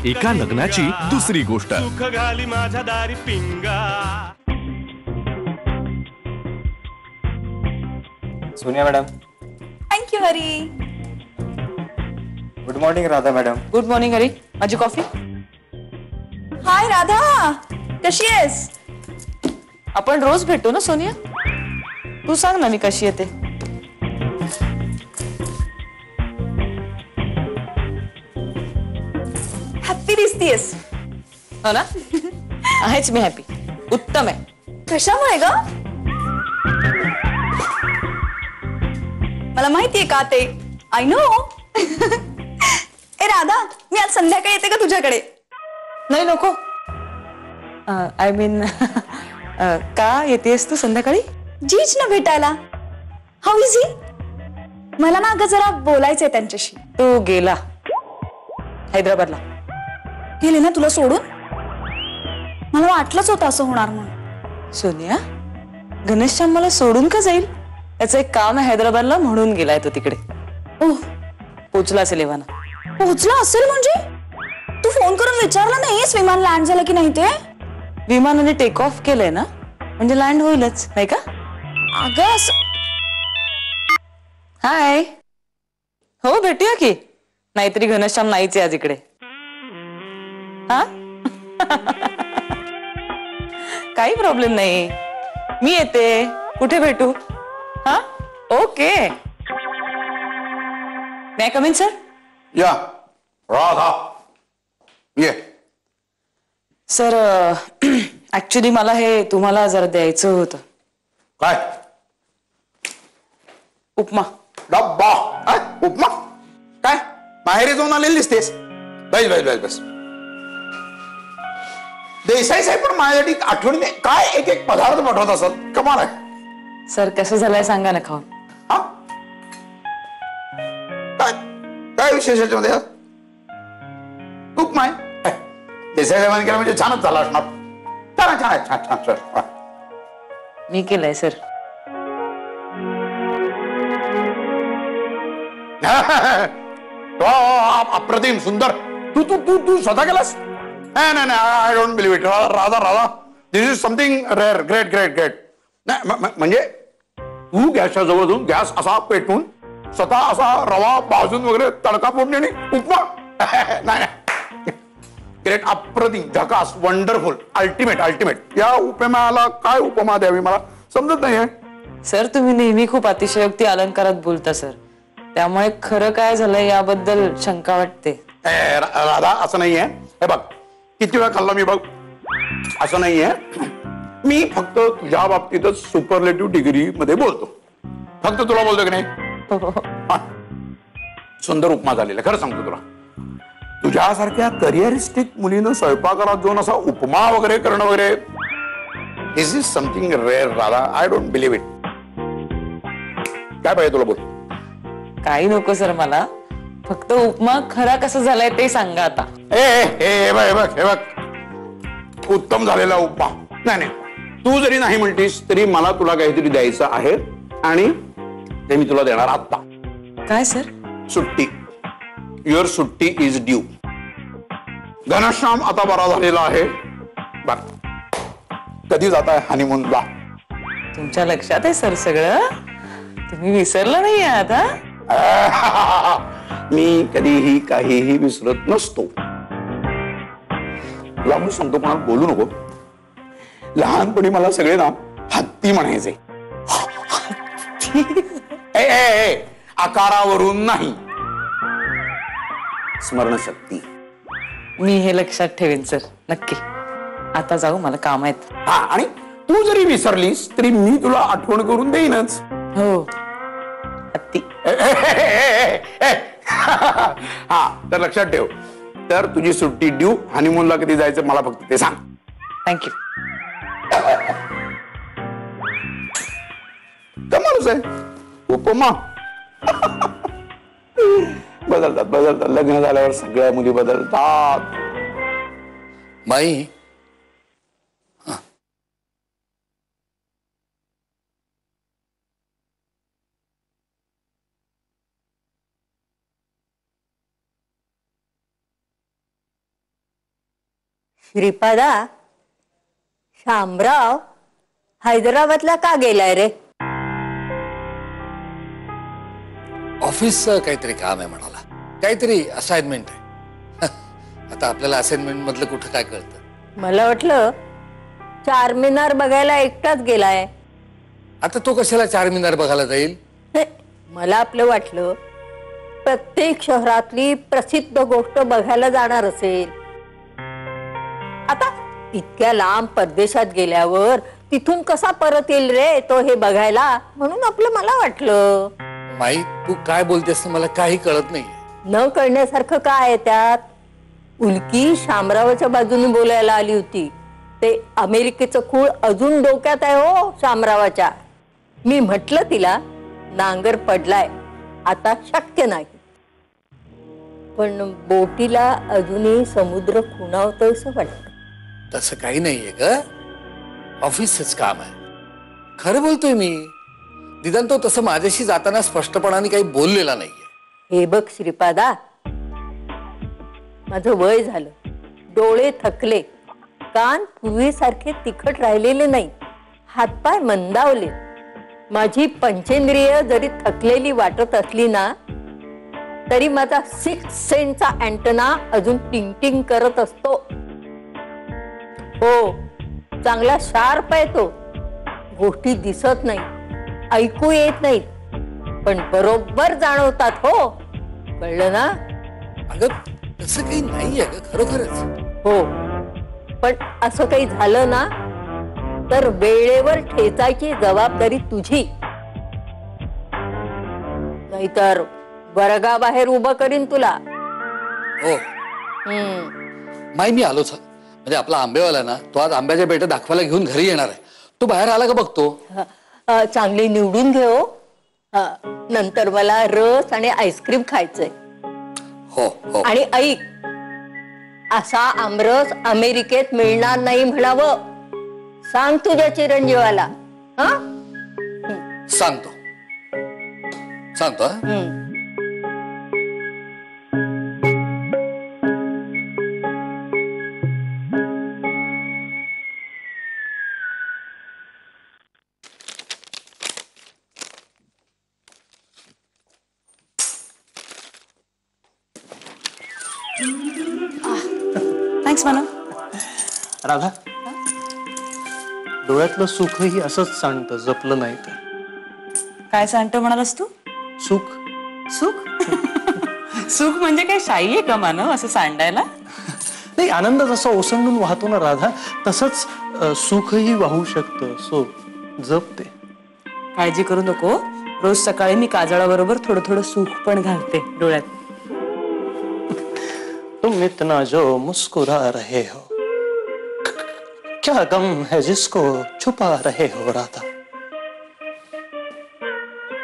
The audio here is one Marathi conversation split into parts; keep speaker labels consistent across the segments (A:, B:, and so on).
A: एका लग्नाची दुसरी गोष्ट.
B: सुख घाली माझ्या दारी पिंगा.
C: Sonia madam.
D: Thank you Hari.
C: Good morning Radha madam.
E: Good morning Hari. माझी कॉफी.
D: हाय राधा, कशी आहेस?
E: आपण रोज भेटतो ना सोनिया. तू सांग ना मी कशी येते.
D: हॅप्पी दिसतीयस.
E: हो ना. आहेच मी हॅपी. उत्तम आहे.
D: कशामुळे ग? मला माहितीये का ते. I know. ए राधा, मी आज संध्याकाळी येते का तुझ्याकडे?
E: नाही नको. आय मीन का येतेस तू संध्याकाळी?
D: जीच ना भेटायला. How is he? मला ना अगं जरा बोलायचंय त्यांच्याशी.
E: तो गेला हैदराबादला.
D: गेले ना तुला सोडून? मला वाटलंच होतं असं होणार म्हणून.
E: सोनिया, घनश्याम मला सोडून का जाईल? त्याचं एक काम आहे हैदराबादला म्हणून गेलाय तो तिकडे.
D: ओह,
E: पोचला असेल एव्हाना.
D: पोहोचला असेल म्हणजे? तू फोन करून विचारलं नाहीस विमान लँड झालं की नाही ते?
E: विमानाने टेक ऑफ केलंय ना, म्हणजे लँड होईलच नाही का?
D: अगं
E: हाय. हो भेटूया की. नाहीतरी घनश्याम नाहीच आहे आज इकडे. हा. काही प्रॉब्लेम नाही. मी येते. कुठे भेटू? हा okay. May come in sir?
F: या राधा ये.
E: सर ऍक्च्युली मला हे तुम्हाला जरा द्यायचं होतं.
F: काय?
E: उपमा.
F: डब्बा. उपमा काय? माहेरी जाऊन आलेली दिसतेस. बस बस बस बस. देसाई साहेब पण माझ्यासाठी आठवणीने काय एक एक पदार्थ पाठवत असत. कमाल आहे.
E: सर कसं झालंय सांगा ना खाऊन.
F: हा काय काय विशेष याच्यामध्ये? उपमा आहे. देसाई साहेबांनी केलं म्हणजे छानच झाला असणार. छान छान आहे. छान छान छान.
E: मी केलंय सर.
F: अप्रतिम सुंदर. तू तू तू तू स्वतः केलास? नाही नाही I don't believe it. Radha Radha this is something rare. Great great great. नाही म्हणजे तू गॅसच्या जवळ जाऊन गॅस असा पेटवून स्वतः असा रवा भाजून वगैरे तडका फोडणे आणि उपमा. नाही ग्रेट. अप्रतिम. झकास. वंडरफुल. Ultimate ultimate. या उपमाला काय उपमा द्यावी मला समजत नाहीये.
E: सर तुम्ही नेहमी खूप अतिशयोक्ती अलंकारात बोलता सर. त्यामुळे खरं काय झालंय याबद्दल शंका वाटते.
F: राधा असं नाहीये. हे बघ किती वेळा खाल्ला मी बघ. असं नाहीये. मी फक्त तुझ्या बाबतीतच सुपरलेटिव्ह डिग्री मध्ये बोलतो. फक्त तुला बोलतो की नाही. सुंदर उपमा झालेला. खरं सांगतो तुला. तुझ्यासारख्या करिअरिस्टिक मुलीनं स्वयंपाकघरात जाऊन असा उपमा वगैरे करणं वगैरे this is something rare Radha. I don't believe it. काय पाहिजे तुला बोल.
E: काही नको सर मला. फक्त उपमा खरा कसा झालाय ते सांगा आता.
F: हे बघ उत्तम झालेला उपमा. नाही नाही तू जरी नाही म्हणतीस तरी मला तुला काहीतरी द्यायचं आहे आणि ते मी तुला देणार आत्ता.
E: काय सर?
F: सुट्टी. युअर सुट्टी इज ड्यू. घनश्याम आता बरा झालेला आहे. बघ कधी जाताय हनीमूनला?
E: तुमच्या लक्षात आहे सर सगळं. तुम्ही विसरला नाही आता.
F: मी कधीही काहीही विसरत नसतो. तुला मी सांगतो कोणाला बोलू नको. लहानपणी मला सगळे ना हत्ती म्हणायचे. आकारावरून नाही. स्मरणशक्ती.
E: मी हे लक्षात ठेवेन सर नक्की. आता जाऊ मला काम आहेत.
F: हा आणि तू जरी विसरलीस तरी मी तुला आठवण करून देईनच.
E: हो हत्ती.
F: हा तर लक्षात ठेव. तर तुझी सुट्टी ड्यू. हनीमूनला कधी जायचं मला फक्त ते सांग.
E: थँक्यू.
F: कमालच आहे. उपमा. बदलतात बदलतात. लग्न झाल्यावर सगळ्या मुली बदलतात.
G: बाई
H: श्रीपादा, शामराव हैदराबादला का गेलाय रे?
G: ऑफिसचं काहीतरी काम आहे म्हणाला, काहीतरी असाइनमेंट आहे. आता आपल्याला असाइनमेंट मधलं कुठं काय कळतं.
H: मला वाटलं चारमिनार बघायला एकटाच गेलाय.
G: आता तो कशाला चारमिनार बघायला जाईल?
H: हे, मला आपलं वाटलं प्रत्येक शहरातली प्रसिद्ध गोष्ट बघायला जाणार असेल. आता इतक्या लांब परदेशात गेल्यावर तिथून कसा परत येईल रे तो हे बघायला, म्हणून आपलं मला वाटलं.
G: माई, तू काय बोलतेस मला काही कळत नाही.
H: न कळण्यासारखं काय आहे त्यात? उल्की शामरावाच्या बाजूने बोलायला आली होती. ते अमेरिकेचं खूळ अजून डोक्यात आहे हो शामरावाच्या. मी म्हटलं तिला नांगर पडलाय, आता शक्य नाही. पण बोटीला अजूनही समुद्र खुणावतोय असं वाटतं.
G: तसं काही नाहीये ग, ऑफिसच काम आहे. खरं बोलतोय मी. निदान तो तसं माझ्याशी जाताना स्पष्टपणाने काही बोललेला नाहीये.
H: हे बघ श्रीपादा, माझं वय झालं, डोळे थकले, कान पूर्वीसारखे तिखट राहिलेले नाही, हातपाय मंदावले. माझी पंचेंद्रिय जरी थकलेली वाटत असली ना, तरी माझा 6th सेंसचा अँटेना अजून टिंग टिंग करत असतो. हो, चांगला शार्प आहे तो. गोष्टी दिसत नाही, ऐकू येत नाहीत, पण बरोबर जाणवतात. हो, कळलं ना?
G: अगं तसं काही नाहीये ग, खरोखरच.
H: हो, पण असं काही झालं ना तर वेळेवर ठेचायची जबाबदारी तुझी. नाहीतर वर्गाबाहेर उभं करीन तुला.
G: हो माई, मी आलोच. म्हणजे आपला आंबेवाला ना, तो आज आंब्याच्या पेट्या दाखवायला घेऊन घरी येणार आहे. तो बाहेर आला का बघतो.
H: चांगली निवडून घे हो. नंतर मला रस आणि आईस्क्रीम खायचंय.
G: हो हो.
H: आणि ऐक, असा आमरस अमेरिकेत मिळणार नाही म्हणावं. सांग तुझ्या चिरंजीवाला. हा,
G: सांगतो सांगतो.
D: थँक्स मानव.
A: राधा, डोळ्यातलं सुखही असंच सांगतं, जपलं नाही तर.
E: काय सांगतो म्हणालास तू?
A: सुख
E: सुख? सुख म्हणजे काय शाई आहे का मानव असं सांडायला?
A: नाही, आनंद जसा ओसंडून वाहतो ना राधा, तसंच सुखही वाहू शकतं. सो जप ते.
E: काळजी करू नको. रोज सकाळी मी काजळाबरोबर थोडं थोडं सुख पण घालते डोळ्यात.
A: तुम इतना जो मुस्कुरा रहे हो, क्या गम है जिसको छुपा रहे हो राधा.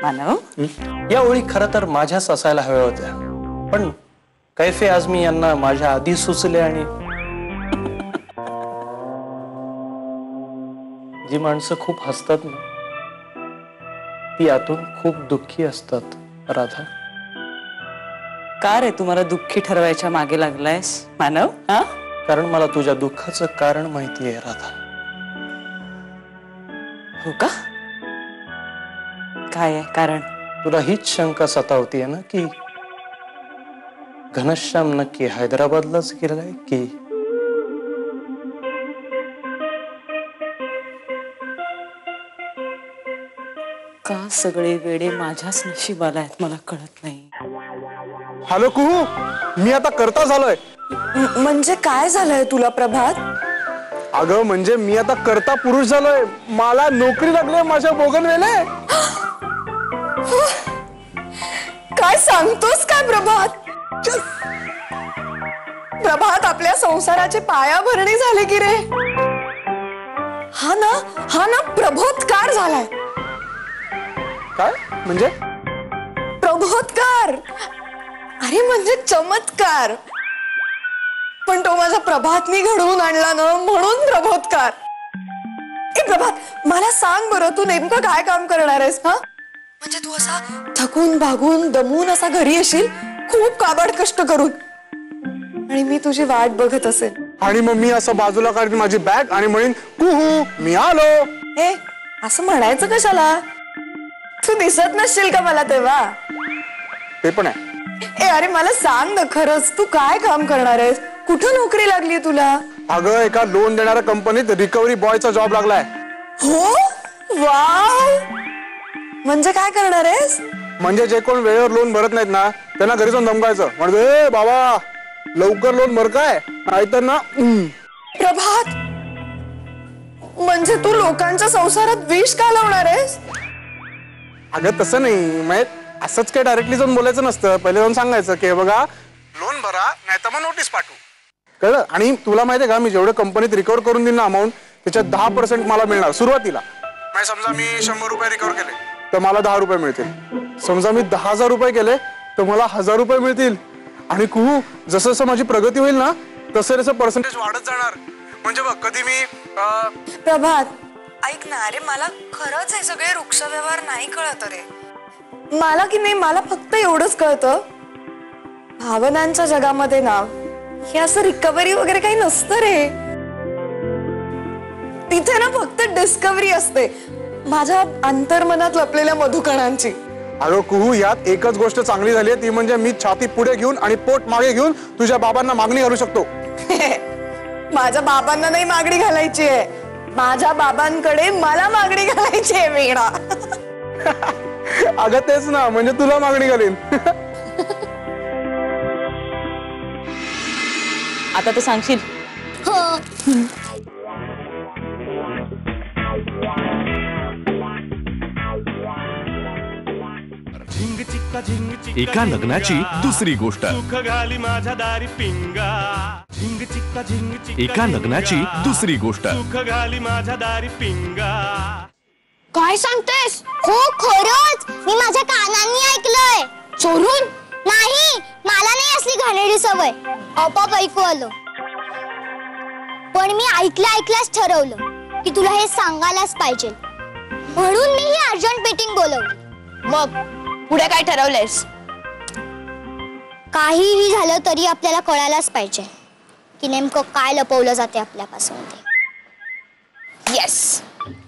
E: मानव,
A: या ओळी खरं तर माझ्याच असायला हव्या होत्या, पण कैफे आजमी यांना माझ्या आधी सुचले. आणि जी माणसं खूप हसतात ना, ती आतून खूप दुःखी असतात राधा.
E: का रे तुम्हाला दुःखी ठरवायच्या मागे लागलायस मानव? हा,
A: कारण मला तुझ्या दुःखाचं कारण माहिती आहे राधा.
E: हो का? काय आहे कारण?
A: तुला हीच शंका सतावतीये ना की घनश्याम नक्की हैदराबादलाच गेलाय की
E: का सगळे वेडे माझ्याच नशिबाला आहेत मला कळत नाही.
I: हॅलो कुहू, मी आता करता झालोय.
D: म्हणजे काय झालंय तुला प्रभात?
I: अगं म्हणजे मी आता करता पुरुष झालोय. मला नोकरी लागली माझ्या बोगनवेले.
D: काय सांगतोस काय प्रभात? प्रभात, आपल्या संसाराची पायाभरणी झाली की रे. हा ना प्रबोधकार झालाय.
I: काय म्हणजे?
D: प्रबोधकार, अरे म्हणजे चमत्कार. पण तो माझा प्रभातनी घडवून आणला ना, म्हणून प्रबोधकार. ए प्रभात, मला सांग बरं, तू नेमकं काय काम करणार आहेस? हा, म्हणजे तू असा थकून भागून दमून असा घरी येशील, खूप काबाड कष्ट करून, आणि मी तुझी वाट बघत असेल.
I: आणि मग मी असं बाजूला काढीन माझी बॅग आणि म्हणेन कुहू मी आलो.
D: ए असं म्हणायचं कशाला? तू दिसत नसशील का मला तेव्हा?
I: ते पण आहे.
D: ए अरे मला सांग ना खरंच, तू काय काम करणार आहेस? कुठं नोकरी लागली तुला?
I: अगं एका लोन देणाऱ्या कंपनीत रिकव्हरी बॉयचा जॉब लागलाय.
D: हो वाव, म्हणजे काय करणार आहेस?
I: म्हणजे जे कोण वेळेवर लोन भरत नाहीत ना त्यांना घरी जाऊन धमकायचं, म्हणजे ए बाबा लवकर लोन भर काय, नाहीतर ना
D: प्रभात, म्हणजे तू लोकांच्या संसारात विष का लावणार आहेस?
I: अगं तसं नाही, म्हणजे असंच काय डायरेक्टली जाऊन बोलायचं नसतं. पहिले जाऊन सांगायचं की बघा लोन भरा नाही तर मग नोटीस पाठवू, कळलं? आणि तुला माहितीये का, मी जेवढं कंपनीत रिकव्हर करून देईन ना अमाऊंट, त्याच्यात 10% मला मिळणार सुरुवातीला. म्हणजे समजा मी 100 रुपये रिकव्हर केले तर मला 10 रुपये मिळतील. समजा मी 10,000 रुपये केले तर मला 1,000 रुपये मिळतील. आणि कुहू जसं जसं माझी प्रगती होईल ना तसं तसं पर्सेंटेज वाढत जाणार. म्हणजे बघ कधी मी
D: प्रभात ऐक ना, अरे मला खरंच हे सगळे वृक्ष व्यवहार नाही कळत रे. मला की नाही, मला फक्त एवढंच कळतं, भावनांच्या जगामध्ये ना हे असं रिकव्हरी वगैरे काही नसतं रे. तिथे ना फक्त डिस्कव्हरी असते माझ्या अंतर्मनात लपलेल्या मधुकणांची.
I: अगं कुहू यात एकच गोष्ट चांगली झाली आहे, ती म्हणजे मी छाती पुढे घेऊन आणि पोट मागे घेऊन तुझ्या बाबांना मागणी घालू शकतो.
D: माझ्या बाबांना नाही मागणी घालायची आहे, माझ्या बाबांकडे मला मागणी घालायची आहे वेडा.
I: अगं तेच ना, म्हणजे तुला मागणी घालीन.
E: आता तर सांगशील.
B: झिंग चिक्का झिंग चिक्का
J: एका लग्नाची दुसरी गोष्ट.
B: सुख घाली माझ्या दारी पिंगा. झिंग चिक्का झिंग चिक्का
J: एका लग्नाची दुसरी गोष्ट.
B: सुख घाली माझ्या दारी पिंगा.
K: काय सांगतेस? हो खरंच, मी माझ्या कानांनी ऐकलंय. चोरून नाही, मला नाही असली घाणेरडी सवय, आपोआप ऐकू आलं. पण मी ऐकल्याच ठरवलं की तुला हे सांगायलाच पाहिजे, म्हणून मी ही अर्जंट मीटिंग बोलवली.
D: मग पुढे काय ठरवलंयस?
K: काहीही झालं तरी आपल्याला कळायलाच पाहिजे की नेमकं काय लपवलं जाते आपल्यापासून ते.
D: येस.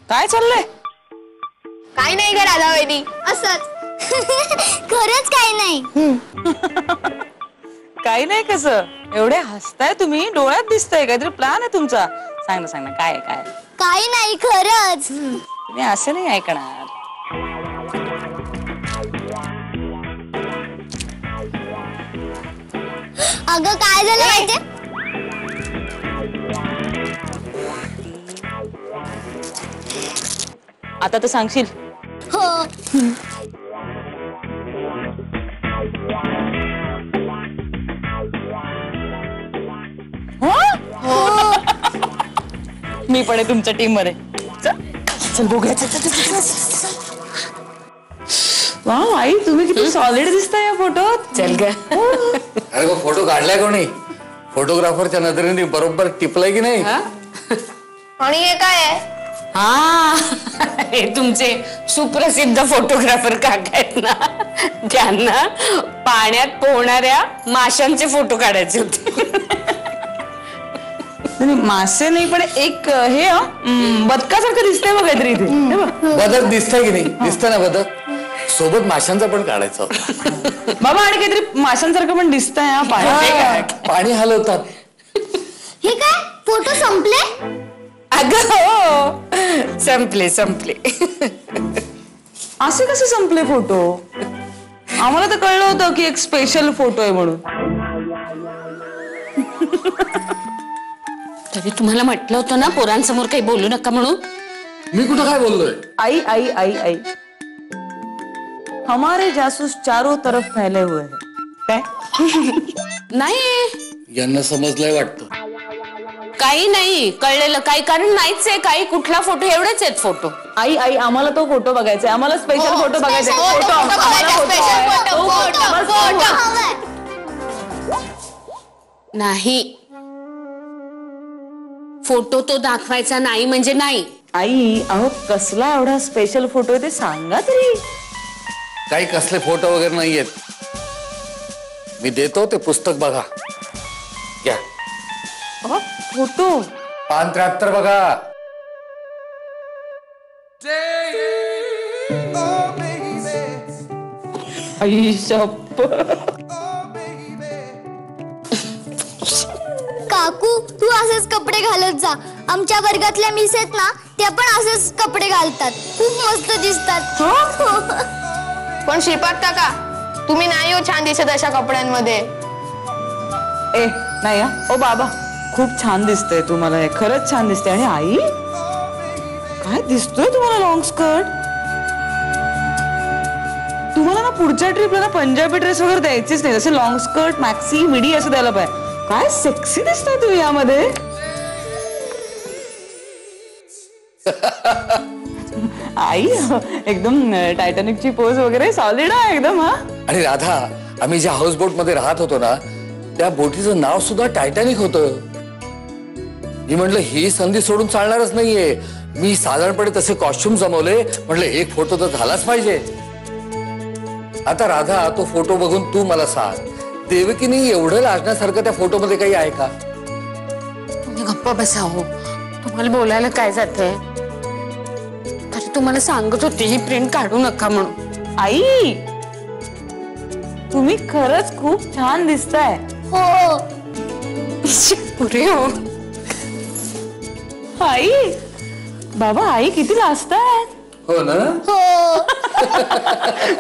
E: काय चाललंय?
D: काय नाही ग राधा वहिनी,
K: असंच. खरंच काही नाही.
E: काही नाही. कसं एवढे हसताय तुम्ही? डोळ्यात दिसतंय काहीतरी प्लॅन आहे तुमचा. सांग ना काय आहे, काय?
K: काही नाही खरंच.
E: तुम्ही असं नाही ऐकणार.
K: अगं काय झालं माहितीये?
E: आता तर सांगशील.
K: हो.
E: मी पण आहे तुमच्या टीम मध्ये. चल बघूया. वाव आई, तुम्ही किती सॉलिड दिसताय या फोटोत. चल ग.
G: अरे मग फोटो काढलाय कोणी? फोटोग्राफरच्या नजरेने बरोबर टिपलाय की नाही?
D: आणि हे काय आहे?
L: हा, हे तुमचे सुप्रसिद्ध फोटोग्राफर काका आहेत ना, त्यांना पाण्यात पोहणाऱ्या माशांचे फोटो काढायचे होते.
E: मासे नाही पण एक हे बदकासारखं दिसतंय बघ काहीतरी इथे.
G: बदक दिसतंय की नाही? दिसतं ना बदक, सोबत माशांचा पण काढायचा होता.
E: बाबा आणि काहीतरी माशांसारखं पण दिसतंय हा पाण्यात.
G: पाणी हलवतात.
K: हे काय फोटो संपले?
L: अगं हो, संपले.
E: असे कसे संपले फोटो? आम्हाला तर कळलं होतं की एक स्पेशल फोटो आहे म्हणून.
L: तरी तुम्हाला म्हटलं होतं ना पोरांसमोर काही बोलू नका म्हणून.
G: मी कुठं काय बोललोय?
E: आई आई आई आई, हमारे जासूस चारों तरफ फैले हुए हैं. काय?
L: नाही,
G: यांना समजलंय वाटतं.
L: काही नाही कळलेलं, काही कारण नाहीच आहे. काही कुठला फोटो, एवढेच आहेत फोटो.
E: आई आई, आम्हाला तो फोटो बघायचा आहे. आम्हाला स्पेशल फोटो बघायचा आहे.
K: स्पेशल
E: फोटो,
K: फोटो
E: आम्हाला
K: बघायचा,
E: फोटो
K: स्पेशल
E: आहे.
K: फोटो,
E: तो
K: फोटो,
E: बस
K: फोटो हवाय.
L: नाही, फोटो तो दाखवायचा नाही म्हणजे नाही.
E: आई अहो, कसला एवढा स्पेशल फोटो आहे ते सांगा तरी.
G: काही कसले फोटो वगैरे नाहीयेत. मी देतो ते पुस्तक बघा. घ्या.
E: फोटो
G: 573 बघा.
E: आई शप्पथ.
K: काकू तू असेच कपडे घालत जा. आमच्या वर्गातल्या मिस आहेत ना त्या पण असेच कपडे घालतात. खूप मस्त दिसतात.
D: पण शिपाकता का तुम्ही नाही हो छान दिसत अशा कपड्यांमध्ये.
E: ए नाही हा. ओ बाबा खूप छान दिसतंय तुम्हाला हे. खरंच छान दिसतंय. आणि आई काय दिसतोय तुम्हाला लॉंग स्कर्ट. तुम्हाला ना पुढच्या ट्रिपला ना पंजाबी ड्रेस वगैरे द्यायचीच नाही. जसे लॉंग स्कर्ट मॅक्सी मिडी असं द्यायला पाहिजे. काय सेक्सी दिसताय तुम्ही यामध्ये. आई एकदम टायटॅनिकची पोज वगैरे सॉलिड आहे एकदम. हा
G: आणि राधा, आम्ही ज्या हाऊस बोट मध्ये राहत होतो ना त्या बोटीचं नाव सुद्धा टायटॅनिक होतं. मी म्हटलं ही संधी सोडून चालणारच नाहीये. मी साधारणपणे तसे कॉस्ट्युम जमवले. म्हटलं एक फोटो तर झालाच पाहिजे. आता राधा, तो फोटो बघून तू मला सांग, देवकीने एवढं लाजण्यासारखं त्या फोटो मध्ये काही आहे का?
L: तुम्ही गप्पा बसा हो. तुम्हाला बोलायला काय जातंय. तरी तुम्हाला सांगत होते ही प्रिंट काढू नका म्हणून.
E: आई तुम्ही खरंच खूप छान दिसताय.
K: हो
L: पुरे हो.
E: आई बाबा आई किती लाजतायत.
G: हो ना.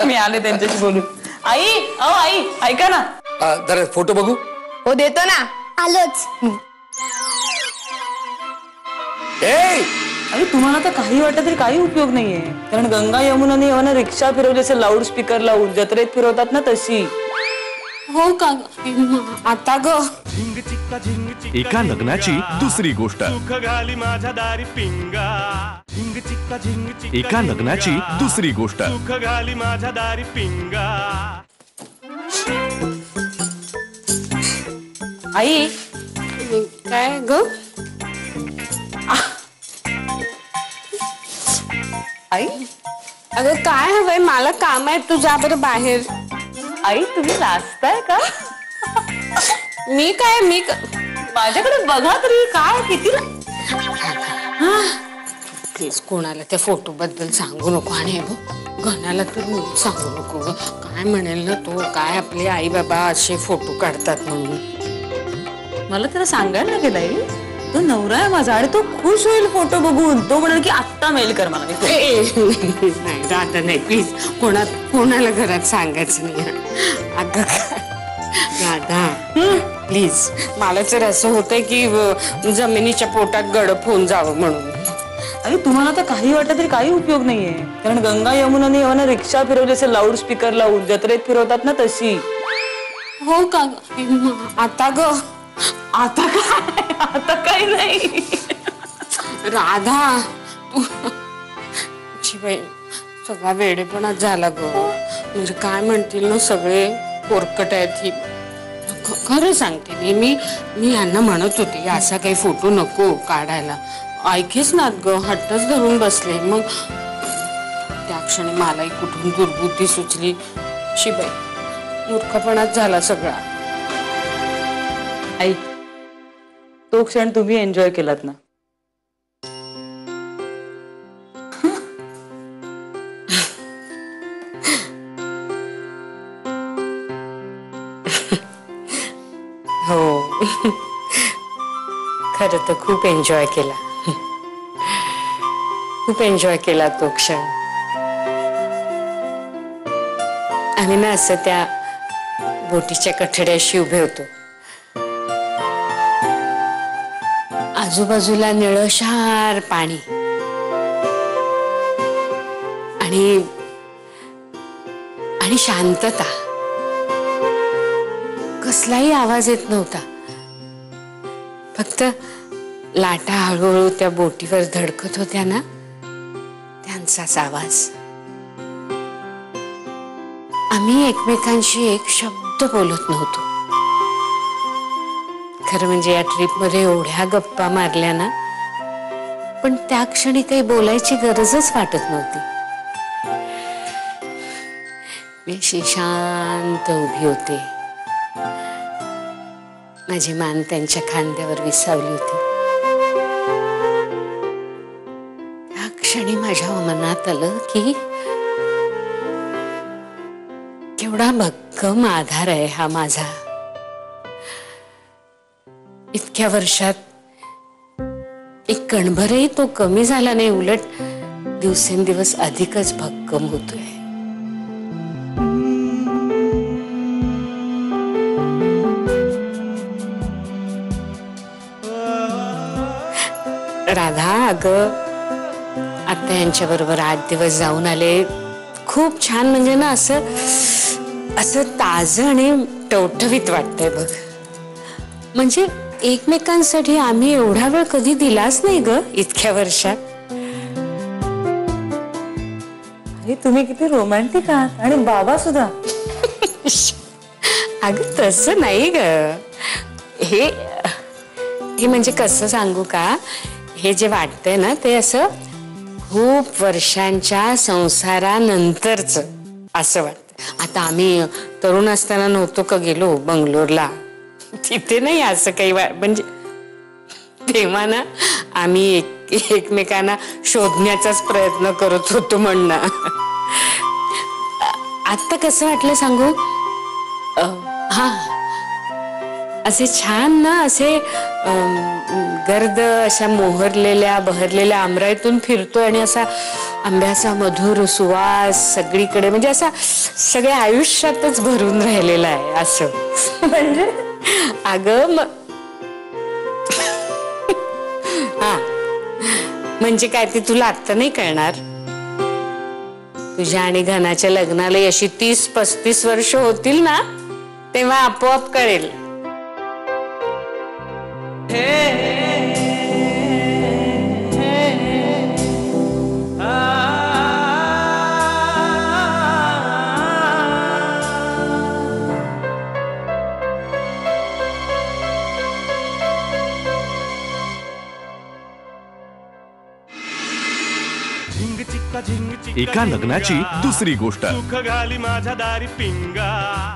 E: मी आले त्यांच्याशी बोलून. आई अहो आई ऐका ना.
G: जरा फोटो बघू.
D: हो देतो ना.
K: आलोच.
E: आणि तुम्हाला तर काही वाटत तरी काही उपयोग नाहीये. कारण गंगा यमुनाने येऊन रिक्षा फिरवली असेल लाऊड स्पीकर लावून जत्रेत फिरवतात ना तशी.
L: हो का आता ग.
J: एका लग्नाची दुसरी गोष्ट.
B: सुख घाली माझ्या दारी पिंगा. झिंग चिक्का झिंग चिक्का.
J: एका लग्नाची दुसरी गोष्ट.
B: सुख घाली माझ्या दारी पिंगा.
E: आई
L: काय ग.
E: आई
L: अगं काय हवंय मला. काम आहे. तू जा बरं बाहेर.
E: आई तुम्ही लाजताय का.
L: मी काय
E: माझ्याकडे बघा तरी. काय किती
L: प्लीज कोणाला त्या फोटो बद्दल सांगू नको. आणि घनाला तर सांगू नको ग. काय म्हणेल ना तो. काय आपले आई बाबा असे फोटो काढतात म्हणून.
E: मला त्याला सांगायला लागेल. आई तो नवरा आहे माझा आणि तो खुश होईल फोटो बघून. तो म्हणेल की आत्ता मेल कर मला.
L: नाही राधा नाही प्लीज. कोणाला घरात सांगायचं नाही. अगं राधा प्लीज. मला तर असं होतंय की जमिनीच्या पोटात गडप होऊन जावं म्हणून.
E: अरे तुम्हाला तर काही वाटत तरी काही उपयोग नाहीये. कारण गंगा यमुनाने येऊन रिक्षा फिरवली असेल लाऊड स्पीकर लावून जत्रेत फिरवतात ना तशी.
L: हो का आता ग.
E: आता काय. आता काही नाही.
L: राधा तू बाई सगळा वेडेपणाच झाला ग. म्हणजे काय म्हणतील ना सगळे पोरकट आहेत ही. खरं सांगते मी यांना म्हणत होते असा काही फोटो नको काढायला. ऐकेच नात ग. हट्टच धरून बसले. मग त्या क्षणी मलाही कुठून दुर्बुद्धी सुचली. शिबाई मूर्खपणाच झाला सगळा.
E: आई तो क्षण तुम्ही एन्जॉय केलात ना.
L: हो खरं तर खूप एन्जॉय केला. खूप एन्जॉय केला तो क्षण. आम्ही ना असं त्या बोटीच्या कठड्याशी उभे होतो. आजूबाजूला निळशार पाणी आणि शांतता. कसलाही आवाज येत नव्हता. फक्त लाटा हळूहळू त्या बोटीवर धडकत होत्या ना त्यांचाच आवाज. आम्ही एकमेकांशी एक शब्द बोलत नव्हतो. खरं म्हणजे या ट्रिप मध्ये एवढ्या गप्पा मारल्या ना पण त्या क्षणी काही बोलायची गरजच वाटत नव्हती. मी अशी शांत उभी होते. माझी मान त्यांच्या खांद्यावर विसावली होती त्या क्षणी माझ्या मनात आलं की केवढा भक्कम आधार आहे हा माझा. इतक्या वर्षात एक कणभरही तो कमी झाला नाही, उलट दिवसेंदिवस अधिकच भक्कम होतोय. राधा, अगं आता यांच्या बरोबर 8 दिवस जाऊन आले. खूप छान, म्हणजे ना असं असं ताजं आणि टवटवीत वाटतंय बघ. म्हणजे एकमेकांसाठी आम्ही एवढा वेळ कधी दिलाच नाही ग इतक्या वर्षात.
E: अरे तुम्ही किती रोमॅन्टिक आहात, आणि बाबा सुद्धा.
L: अगं तसं नाही ग, हे म्हणजे कसं सांगू का, हे जे वाटतंय ना ते असं खूप वर्षांच्या संसारानंतरच असं वाटतं. आता आम्ही तरुण असताना नव्हतो का गेलो बंगलोरला, तिथे नाही असं काही म्हणजे तेव्हा ना आम्ही एकमेकांना शोधण्याचाच प्रयत्न करत होतो म्हणणं. आता कसं वाटलं सांगू, हा असे छान ना, असे गर्द अशा मोहरलेल्या बहरलेल्या आमराईतून फिरतोय आणि असा आंब्याचा मधुर सुवास सगळीकडे, म्हणजे असा सगळ्या आयुष्यातच भरून राहिलेला आहे असं.
E: म्हणजे
L: अगं हा म्हणजे काय ते तुला आत्ता नाही कळणार. तुझ्या आणि घनाच्या लग्नाला अशी 30-35 वर्ष होतील ना, तेव्हा आपोआप कळेल.
J: एका लग्नाची दुसरी गोष्ट.
B: सुख घाली माझ्या दारी पिंगा.